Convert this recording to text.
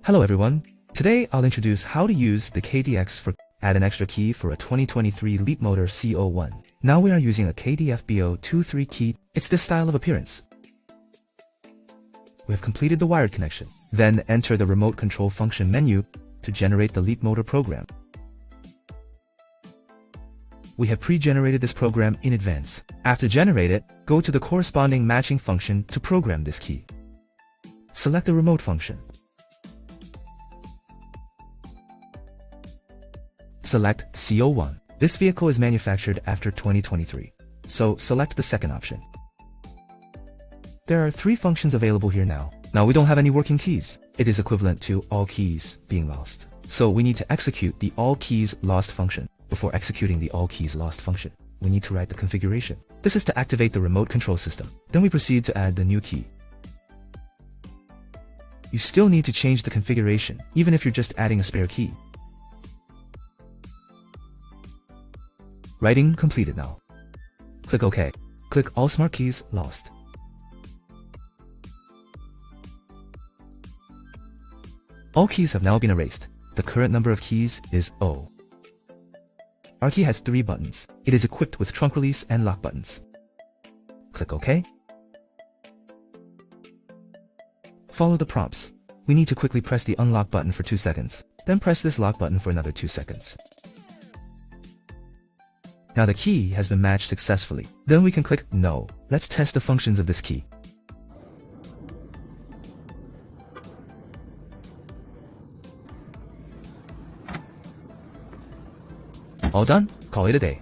Hello everyone. Today I'll introduce how to use the KD-X4. Add an extra key for a 2023 Leap Motor C01. Now we are using a KD-FBO23 key. It's this style of appearance. We have completed the wired connection. Then enter the remote control function menu to generate the Leap Motor program. We have pre-generated this program in advance. After generate it, go to the corresponding matching function to program this key. Select the remote function. Select C01. This vehicle is manufactured after 2023, so select the second option. There are 3 functions available here now. Now we don't have any working keys. It is equivalent to all keys being lost. So we need to execute the all keys lost function. Before executing the all keys lost function, we need to write the configuration. This is to activate the remote control system. Then we proceed to add the new key. You still need to change the configuration, even if you're just adding a spare key. Writing completed now. Click OK. Click All Smart Keys Lost. All keys have now been erased. The current number of keys is 0. Our key has 3 buttons. It is equipped with trunk release and lock buttons. Click OK. Follow the prompts. We need to quickly press the unlock button for 2 seconds. Then press this lock button for another 2 seconds. Now the key has been matched successfully. Then we can click No. Let's test the functions of this key. All done? Call it a day.